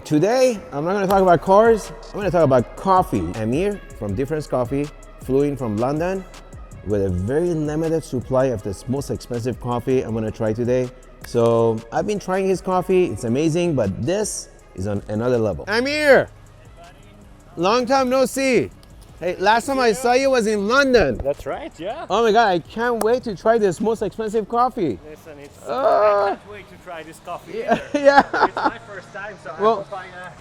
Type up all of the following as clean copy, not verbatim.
Today, I'm not going to talk about cars, I'm going to talk about coffee. Amir from Difference Coffee flew in from London with a very limited supply of this most expensive coffee I'm going to try today. So I've been trying his coffee, it's amazing, but this is on another level. Amir! Long time no see. Hey, last time I saw you was in London. That's right, yeah. Oh my God, I can't wait to try this most expensive coffee. Listen, I can't wait to try this coffee either. Yeah. It's my first time, so I hope I...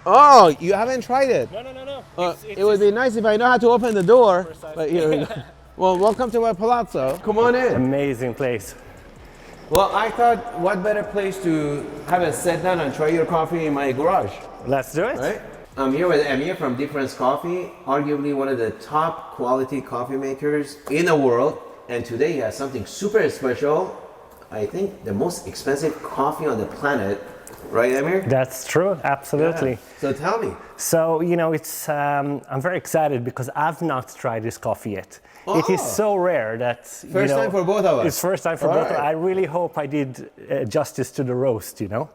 Oh, you haven't tried it? No. It would be nice if I know how to open the door. But here we go. Well, welcome to my palazzo. Come on in. Amazing place. Well, I thought what better place to have a sit down and try your coffee in my garage. Let's do it. Right? I'm here with Amir from Difference Coffee, arguably one of the top quality coffee makers in the world. And today he has something super special. I think the most expensive coffee on the planet. Right, Amir? That's true, absolutely. Yeah. So tell me. So, you know, it's I'm very excited because I've not tried this coffee yet. Oh. It is so rare that... First time for both of us. It's first time for both of us. I really hope I did justice to the roast, you know.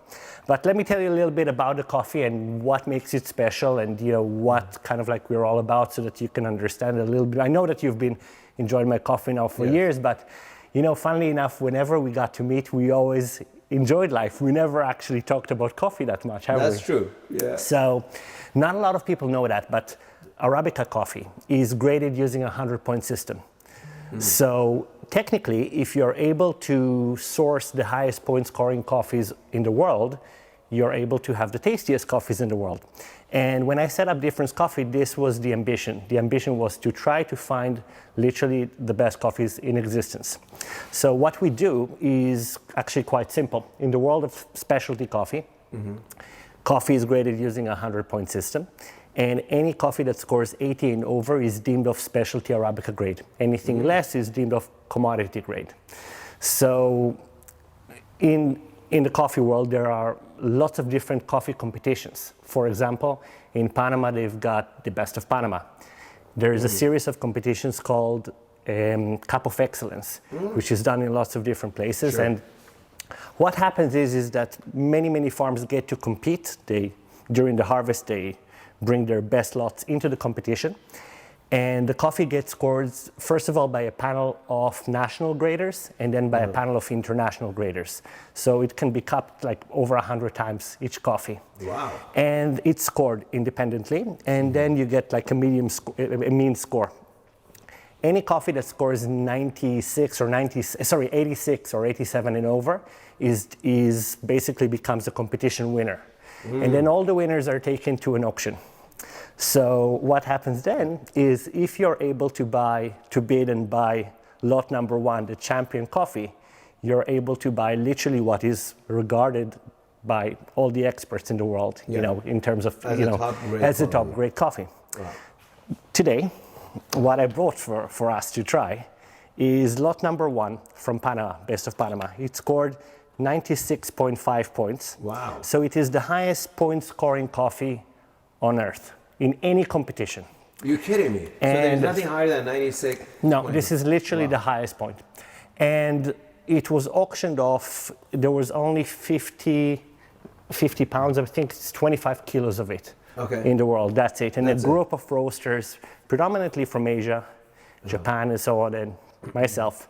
But let me tell you a little bit about the coffee and what makes it special and, you know, what kind of like we're all about so that you can understand a little bit. I know that you've been enjoying my coffee now for years, but, you know, funnily enough, whenever we got to meet, we always enjoyed life. We never actually talked about coffee that much, have we? That's true, yeah. So, not a lot of people know that, but Arabica coffee is graded using a 100-point system. So, technically, if you're able to source the highest point scoring coffees in the world, you're able to have the tastiest coffees in the world. And when I set up Difference Coffee, this was the ambition. The ambition was to try to find literally the best coffees in existence. So what we do is actually quite simple. In the world of specialty coffee, coffee is graded using a 100-point system. And any coffee that scores 80 and over is deemed of specialty Arabica grade. Anything less is deemed of commodity grade. So in the coffee world, there are lots of different coffee competitions. For example, in Panama, they've got the best of Panama. There is a series of competitions called Cup of Excellence, which is done in lots of different places. And what happens is that many farms get to compete. During the harvest, they bring their best lots into the competition. And the coffee gets scored, first of all, by a panel of national graders and then by a panel of international graders. So it can be cupped like over 100 times each coffee. Wow. And it's scored independently. And then you get like a mean score. Any coffee that scores 86 or 87 and over is basically becomes a competition winner. And then all the winners are taken to an auction. So what happens then is if you're able to bid and buy lot number 1, the champion coffee, you're able to buy literally what is regarded by all the experts in the world, you know, in terms of, as a top grade coffee. Wow. Today, what I brought for us to try is lot number 1 from Panama, best of Panama. It scored 96.5 points. Wow. So it is the highest point scoring coffee on earth in any competition. You're kidding me. So there's nothing higher than 96? No, this is literally the highest point. And it was auctioned off, there was only 50 pounds, I think it's 25 kilos of it in the world, that's it. And a group of roasters, predominantly from Asia, Japan and so on, and myself,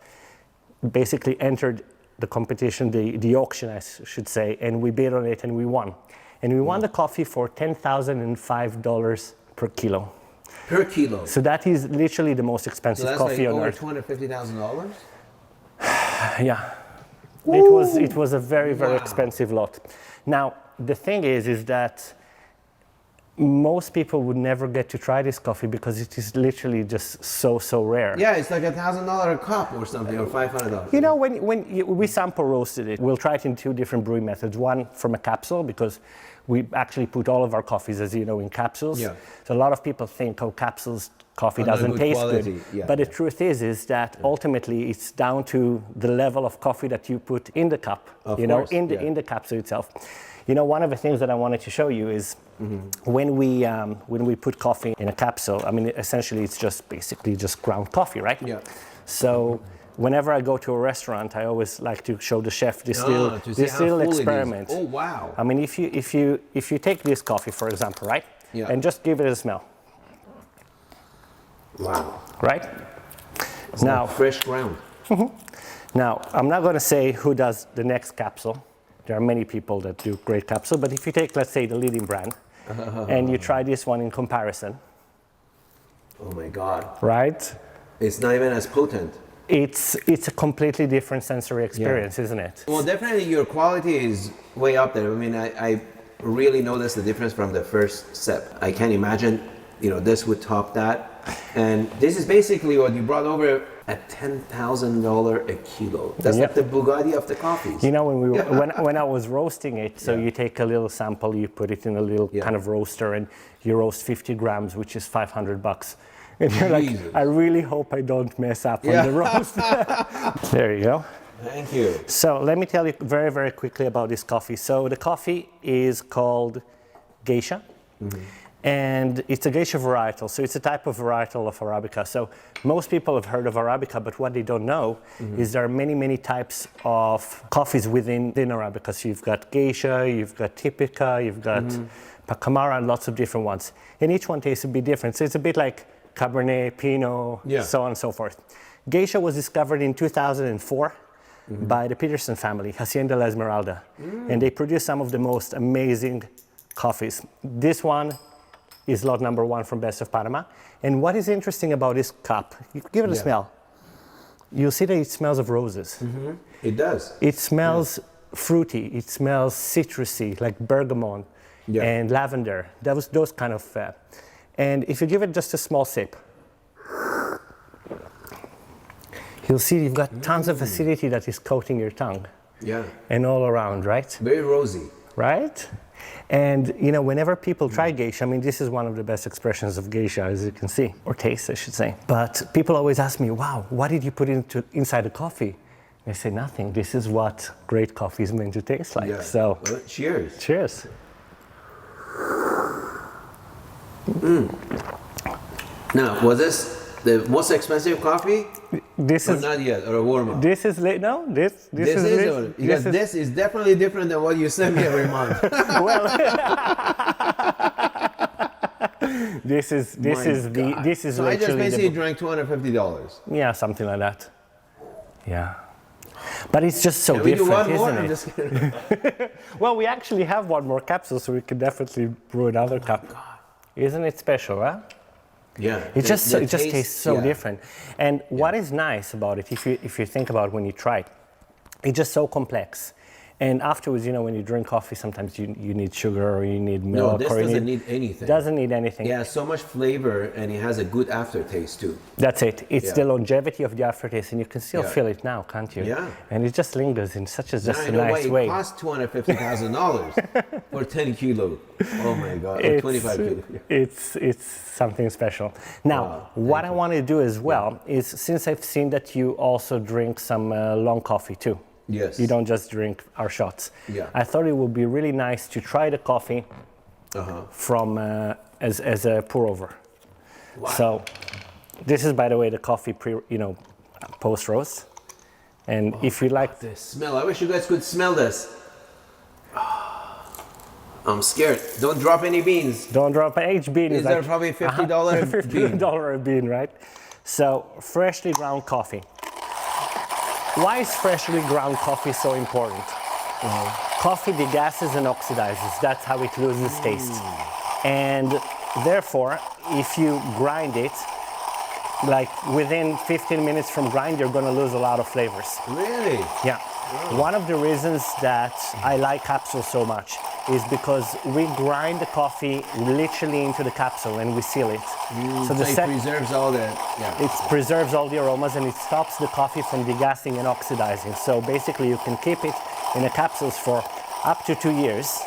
basically entered the competition, the auction I should say, and we bid on it and we won. And we won the coffee for $10,005 per kilo. Per kilo? So that is literally the most expensive coffee on earth. Over $250,000? Yeah. It was a very expensive lot. Now, the thing is that most people would never get to try this coffee because it is literally just so rare. Yeah, it's like $1,000 a cup or something, or $500. You know, when we sample roasted it, we'll try it in 2 different brewing methods. One from a capsule, because we actually put all of our coffees, as you know, in capsules. Yeah. So a lot of people think, capsules coffee doesn't taste good. Yeah. But the truth is that ultimately it's down to the level of coffee that you put in the cup, in the capsule itself. You know, one of the things that I wanted to show you is when we put coffee in a capsule, I mean, essentially it's just basically just ground coffee, right? Yeah. So whenever I go to a restaurant, I always like to show the chef this to see this how little full it is. experiment. Oh, wow. I mean, if you take this coffee, for example, right? Yeah. And just give it a smell. Wow. Right? It's Now, like fresh ground. Now, I'm not going to say who does the next capsule. There are many people that do great capsule, but if you take, let's say, the leading brand, and you try this one in comparison. Oh my God. Right? It's not even as potent. It's a completely different sensory experience, isn't it? Well, definitely your quality is way up there. I mean, I really noticed the difference from the first sip. I can't imagine, this would top that. And this is basically what you brought over at $10,000 a kilo. That's like the Bugatti of the coffees. You know, when I was roasting it, so you take a little sample, you put it in a little kind of roaster, and you roast 50 grams, which is $500. And you're like, I really hope I don't mess up on the roast. There you go. Thank you. So let me tell you very, very quickly about this coffee. So the coffee is called Geisha. And it's a Geisha varietal, so it's a type of varietal of Arabica. So most people have heard of Arabica, but what they don't know is there are many, many types of coffees within Arabica. So you've got Geisha, you've got Typica, you've got Pacamara, and lots of different ones. And each one tastes a bit different. So it's a bit like Cabernet, Pinot, so on and so forth. Geisha was discovered in 2004 by the Peterson family, Hacienda La Esmeralda. And they produce some of the most amazing coffees. This one is lot number 1 from Best of Panama. And what is interesting about this cup, you give it a smell. You'll see that it smells of roses. It does. It smells fruity, it smells citrusy, like bergamot and lavender. Those kind of, and if you give it just a small sip, you'll see you've got tons of acidity that is coating your tongue. And all around, right? Very rosy. Right? And whenever people try Geisha, I mean, this is one of the best expressions of Geisha, as you can see, or taste, I should say. But people always ask me, wow, what did you put inside the coffee? And I say, nothing. This is what great coffee is meant to taste like. So, well, cheers. Cheers. Now, was this the most expensive coffee? This or is not yet, or a warm-up? This is late. No, this is definitely different than what you send me every month. Well, this is So literally I just basically drank $250. Yeah, something like that. Yeah. But it's just so Can we do different, one more? isn't I'm it? just kidding. Well, we actually have one more capsule, so we can definitely brew another cup. Isn't it special, huh? Yeah. It just tastes so different. And what is nice about it, if you think about when you try it, it's just so complex. And afterwards, when you drink coffee, sometimes you need sugar or you need milk. No, this doesn't need anything. Doesn't need anything. Yeah, so much flavor, and it has a good aftertaste too. That's it. It's the longevity of the aftertaste, and you can still feel it now, can't you? Yeah. And it just lingers in such a nice way. It costs $250,000 for 10 kilo. Oh my God, or 25 kilo. It's something special. Now, what I want to do as well is, since I've seen that you also drink some long coffee too. Yes. You don't just drink our shots. Yeah. I thought it would be really nice to try the coffee from as a pour over. Wow. So this is, by the way, the coffee post roast. And if you like this smell, I wish you guys could smell this. I'm scared. Don't drop any beans. Don't drop each bean. Is there probably $50 $50 a bean, right? So freshly ground coffee. Why is freshly ground coffee so important? Coffee degasses and oxidizes. That's how it loses taste. And therefore, if you grind it, like within 15 minutes from grind, you're going to lose a lot of flavors. Really? Yeah. One of the reasons that I like capsules so much is because we grind the coffee literally into the capsule and we seal it. So it preserves all that. Yeah. It preserves all the aromas and it stops the coffee from degassing and oxidizing. So basically you can keep it in the capsules for up to 2 years.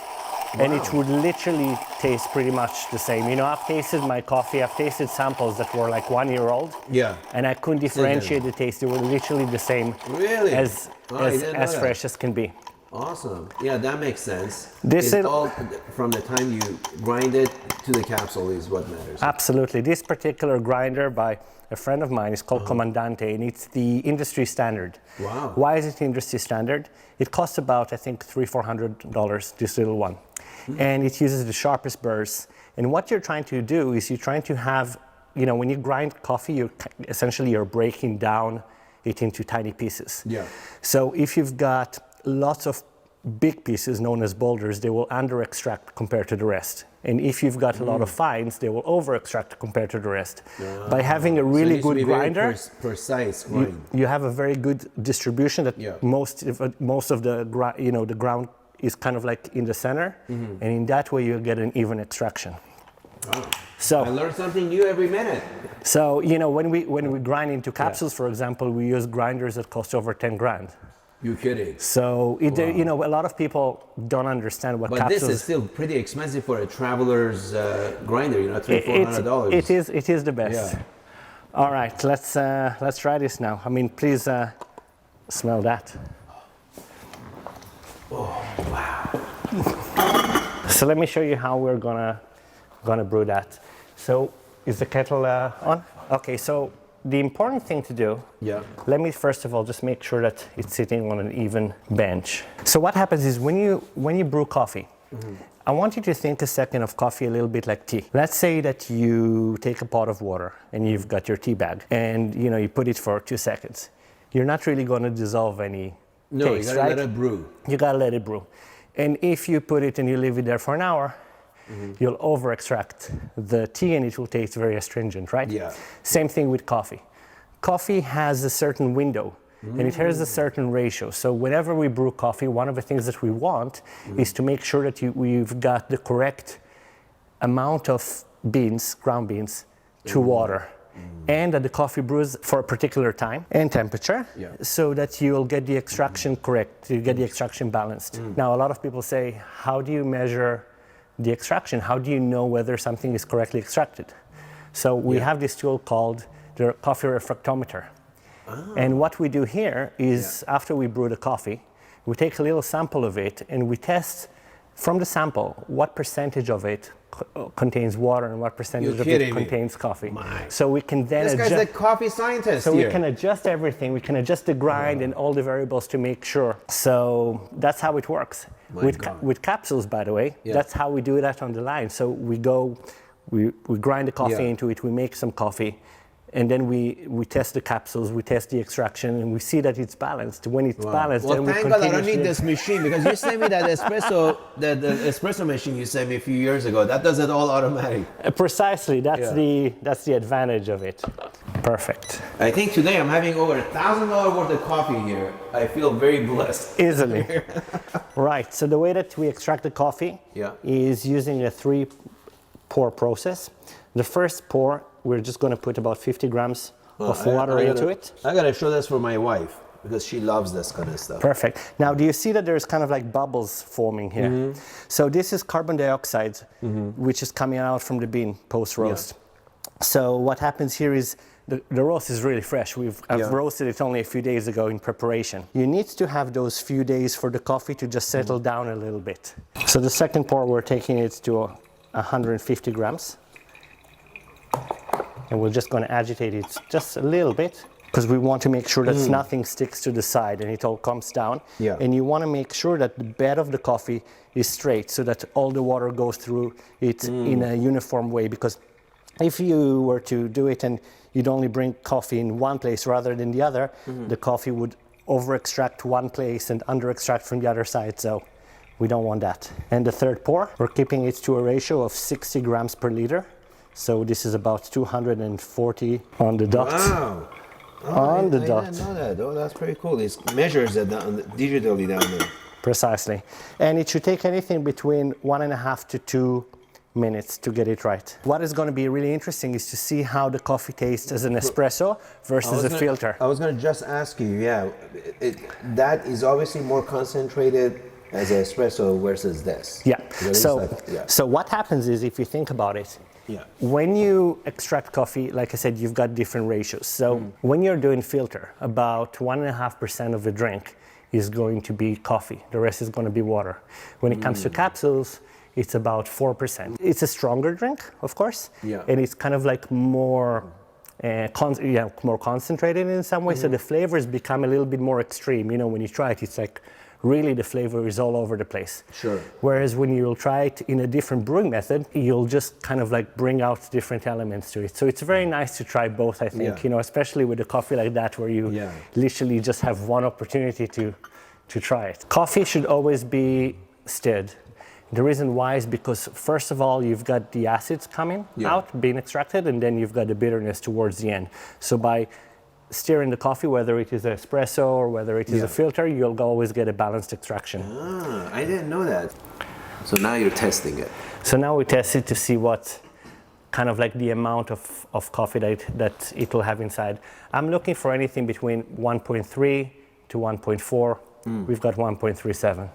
And it would literally taste pretty much the same. I've tasted my coffee, I've tasted samples that were like 1 year old. Yeah. And I couldn't differentiate the taste. They were literally the same. Really? As fresh as can be. Awesome. Yeah, that makes sense. This is all from the time you grind it to the capsule is what matters. Absolutely. This particular grinder by a friend of mine is called Comandante, and it's the industry standard. Wow. Why is it industry standard? It costs about, I think, $300-400, this little one. And it uses the sharpest burrs. And what you're trying to do is you're trying to have, when you grind coffee, you're breaking down it into tiny pieces. Yeah. So if you've got lots of big pieces known as boulders, they will under extract compared to the rest. And if you've got a lot of fines, they will over extract compared to the rest. By having a really good grinder, precise grind. You have a very good distribution that most of the the ground is kind of like in the center, and in that way you get an even extraction. Wow. So I learn something new every minute. So when we grind into capsules, for example, we use grinders that cost over 10 grand. You're kidding. So a lot of people don't understand what capsules. But this is still pretty expensive for a traveler's grinder. $300-400. It is the best. Yeah. All right, let's try this now. I mean, please smell that. Oh wow! So let me show you how we're gonna brew that. So is the kettle on? Okay. So the important thing to do. Yeah. Let me first of all just make sure that it's sitting on an even bench. So what happens is when you brew coffee, I want you to think a second of coffee a little bit like tea. Let's say that you take a pot of water and you've got your tea bag, and you put it for 2 seconds. You're not really going to dissolve any. No, taste, you gotta right? let it brew. You gotta let it brew. And if you put it and you leave it there for an hour, you'll over extract the tea and it will taste very astringent, right? Yeah. Same thing with coffee. Coffee has a certain window and it has a certain ratio. So whenever we brew coffee, one of the things that we want is to make sure that we've got the correct amount of beans, ground beans, to water. And that the coffee brews for a particular time and temperature, so that you'll get the extraction correct, you get the extraction balanced. Now, a lot of people say, how do you measure the extraction? How do you know whether something is correctly extracted? So we have this tool called the coffee refractometer. And what we do here is after we brew the coffee, we take a little sample of it and we test from the sample what percentage of it contains water and what percentage of it contains coffee. So we can then adjust. This guy's the coffee scientist So here. we can adjust everything. We can adjust the grind and all the variables to make sure. So that's how it works. With capsules, by the way, that's how we do that on the line. So we grind the coffee into it, we make some coffee, and then we test the capsules, we test the extraction, and we see that it's balanced. When it's balanced, then we thank God I don't need this machine, because you sent me that the espresso machine you sent me a few years ago. That does it all automatic. Precisely, that's the advantage of it. Perfect. I think today I'm having over $1,000 worth of coffee here. I feel very blessed. Easily. Right, so the way that we extract the coffee is using a 3-pour process. The first pour, we're just going to put about 50 grams of water into it. I got to show this for my wife because she loves this kind of stuff. Perfect. Now, do you see that there's kind of like bubbles forming here? So this is carbon dioxide, which is coming out from the bean post-roast. So what happens here is the roast is really fresh. I've roasted it only a few days ago in preparation. You need to have those few days for the coffee to just settle down a little bit. So the second pour, we're taking it to 150 grams. And we're just going to agitate it just a little bit because we want to make sure that nothing sticks to the side and it all comes down. And you want to make sure that the bed of the coffee is straight so that all the water goes through it in a uniform way, because if you were to do it and you'd only bring coffee in one place rather than the other, the coffee would over-extract one place and under-extract from the other side. So we don't want that. And the third pour, we're keeping it to a ratio of 60 grams per liter. So this is about 240 on the dot. Wow. On the dot. I didn't know that. Oh, that's pretty cool. It measures it digitally down there. Precisely. And it should take anything between 1.5 to 2 minutes to get it right. What is going to be really interesting is to see how the coffee tastes as an espresso versus a filter. I was going to just ask you, that is obviously more concentrated as an espresso versus this. So what happens is, if you think about it, when you extract coffee, like I said, you've got different ratios. So when you're doing filter, about 1.5% of the drink is going to be coffee. The rest is going to be water. When it comes to capsules, it's about 4%. It's a stronger drink, of course, Yeah. and it's kind of like more more concentrated in some way, so the flavors become a little bit more extreme. You know, when you try it, it's like really the flavor is all over the place. Sure. Whereas when you'll try it in a different brewing method, you'll just kind of like bring out different elements to it. So it's very nice to try both, I think, Yeah. you know, especially with a coffee like that where you Yeah. literally just have one opportunity to try it. Coffee should always be stirred. The reason why is because, first of all, you've got the acids coming out, being extracted, and then you've got the bitterness towards the end. So by stirring the coffee, whether it is an espresso or whether it is a filter, you'll always get a balanced extraction. Ah, I didn't know that. So now you're testing it. So now we test it to see what kind of like the amount of coffee that it will have inside. I'm looking for anything between 1.3 to 1.4. We've got 1.37.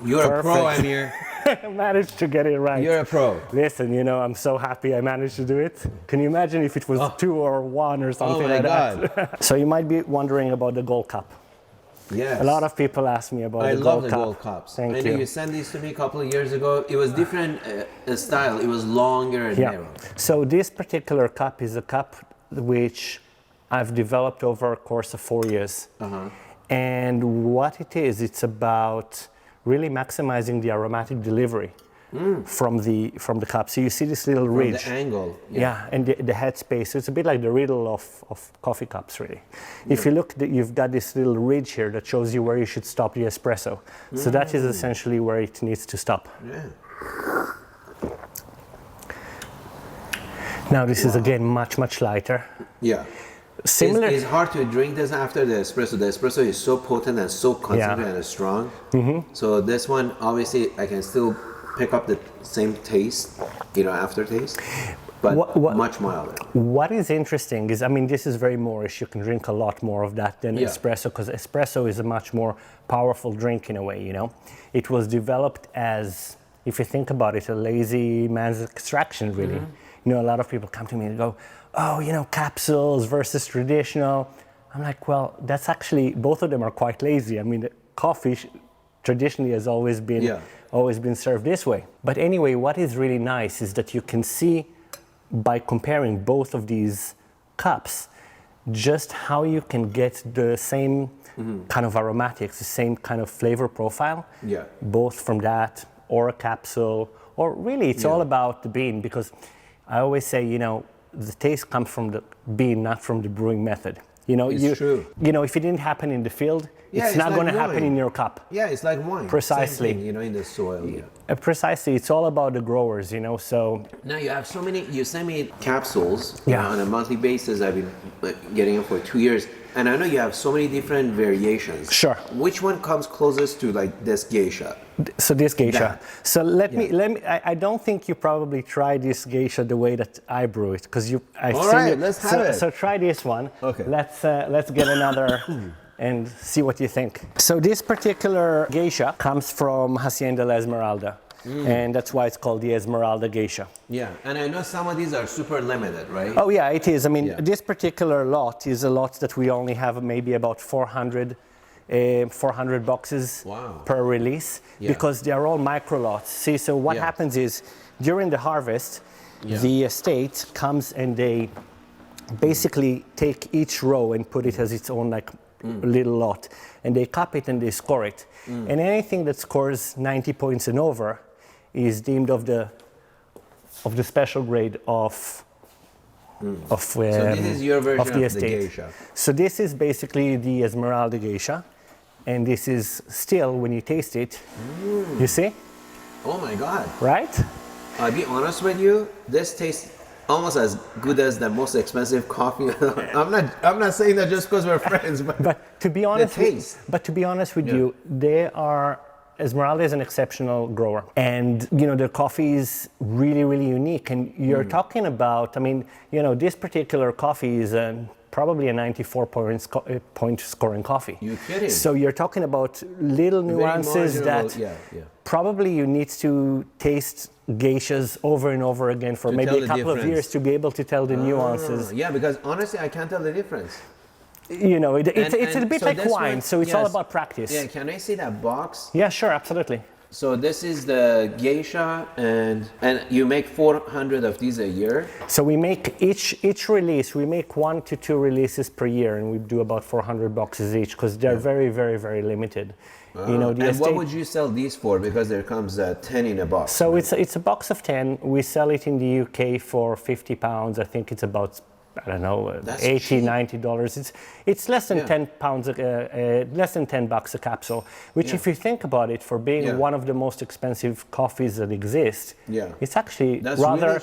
You're Perfect. a pro, Amir. I managed to get it right. You're a pro. Listen, you know, I'm so happy I managed to do it. Can you imagine if it was 2 or 1 or something like that? So you might be wondering about the gold cup. Yes. A lot of people ask me about the gold cup. I love the gold cups. Thank I you. know you sent these to me a couple of years ago. It was different style. It was longer and narrow. So this particular cup is a cup which I've developed over a course of 4 years. And what it is, it's about really maximizing the aromatic delivery from the cup. So you see this little ridge. From the angle. Yeah, and the head space. So it's a bit like the riddle of coffee cups, really. If you look, you've got this little ridge here that shows you where you should stop the espresso. So that is essentially where it needs to stop. Yeah. Now this is again much lighter. Yeah. Similar. It's hard to drink this after the espresso. The espresso is so potent and so concentrated and strong. So this one, obviously, I can still pick up the same taste, you know, aftertaste, but much milder. What is interesting is, I mean, this is very Moorish. You can drink a lot more of that than espresso, because espresso is a much more powerful drink in a way, you know. It was developed as, if you think about it, a lazy man's extraction, really. You know, a lot of people come to me and go, oh, you know, capsules versus traditional. I'm like, well, that's actually, both of them are quite lazy. I mean, the coffee traditionally has always been served this way. But anyway, what is really nice is that you can see by comparing both of these cups, just how you can get the same kind of aromatics, the same kind of flavor profile, both from that or a capsule, or really it's all about the bean, because I always say, you know, the taste comes from the bean, not from the brewing method. You know, it's true. You know, if it didn't happen in the field, it's not like going to happen in your cup. Yeah, it's like wine. Precisely. Same thing, you know, in the soil. Precisely. It's all about the growers, you know, so. Now you have so many, you send me capsules you know, on a monthly basis. I've been getting them for 2 years. And I know you have so many different variations. Sure. Which one comes closest to like this geisha? So this geisha. So let me. I don't think you probably try this geisha the way that I brew it, because I've All seen right, it. let's have it. So try this one. Okay. Let's get another and see what you think. So this particular geisha comes from Hacienda La Esmeralda. And that's why it's called the Esmeralda Geisha. Yeah, and I know some of these are super limited, right? Oh yeah, it is. I mean, this particular lot is a lot that we only have maybe about 400 boxes per release, because they are all micro lots. See, so what happens is during the harvest, the estate comes and they basically take each row and put it as its own like little lot, and they cup it and they score it. And anything that scores 90 points and over is deemed of the special grade of so this is your version of the of estate. the geisha. So this is basically the Esmeralda Geisha, and this is still, when you taste it, you see? Oh my God. Right? I'll be honest with you, this tastes almost as good as the most expensive coffee. I'm not saying that just because we're friends, but to be honest, the taste. But to be honest with you, Esmeralda is an exceptional grower, and you know their coffee is really, really unique. And you're talking about, I mean, you know, this particular coffee is probably a 94 point scoring coffee. You kidding? So you're talking about little nuances that probably you need to taste geishas over and over again for maybe a couple of years to be able to tell the nuances. Yeah, because honestly, I can't tell the difference. You know, it's a bit like wine, so it's all about practice. Yeah, can I see that box? Yeah, sure, absolutely. So this is the Geisha, and you make 400 of these a year? So we make each release, we make 1 to 2 releases per year, and we do about 400 boxes each because they're very, very, very limited. You know, and what would you sell these for? Because there comes 10 in a box. So right? It's a box of 10. We sell it in the UK for £50. I think it's about, I don't know, $80, cheap. $90. It's less than £10, less than $10 a capsule. Which, if you think about it, for being one of the most expensive coffees that exist, it's actually rather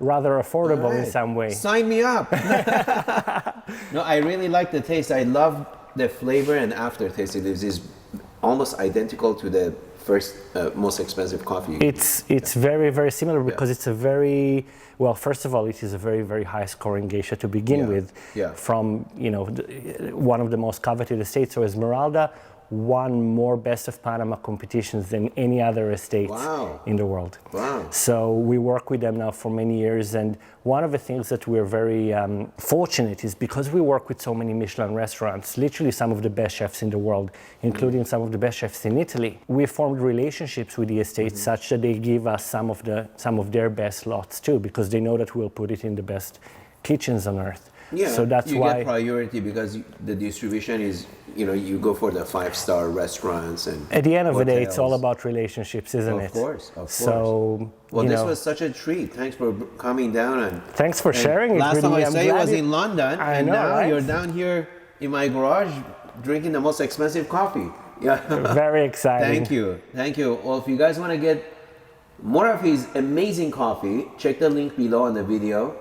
affordable in some way. Sign me up. No, I really like the taste. I love the flavor and aftertaste. It is almost identical to the first most expensive coffee. It's very, very similar because it's a very, well, first of all, it is a very, very high scoring geisha to begin with from, you know, one of the most coveted estates. So Esmeralda won more Best of Panama competitions than any other estate in the world. So we work with them now for many years, and one of the things that we're very fortunate is because we work with so many Michelin restaurants, literally some of the best chefs in the world, including some of the best chefs in Italy. We formed relationships with the estates such that they give us some of their best lots too, because they know that we'll put it in the best kitchens on earth. So that's you why get priority because the distribution is, you know, you go for the 5-star restaurants and at the end of hotels. the day, it's all about relationships, isn't it? Of course. So, well, this was such a treat. Thanks for coming down and thanks for sharing it. Last time I saw you was in London, and now right? you're down here in my garage drinking the most expensive coffee. Yeah, very exciting. Thank you. Well, if you guys want to get more of his amazing coffee, check the link below on the video.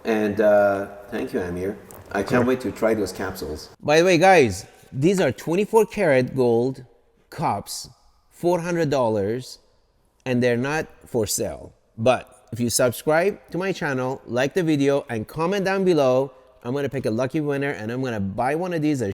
And thank you, Amir. I can't wait to try those capsules. By the way, guys, these are 24 karat gold cups, $400, and they're not for sale. But if you subscribe to my channel, like the video, and comment down below, I'm gonna pick a lucky winner, and I'm gonna buy one of these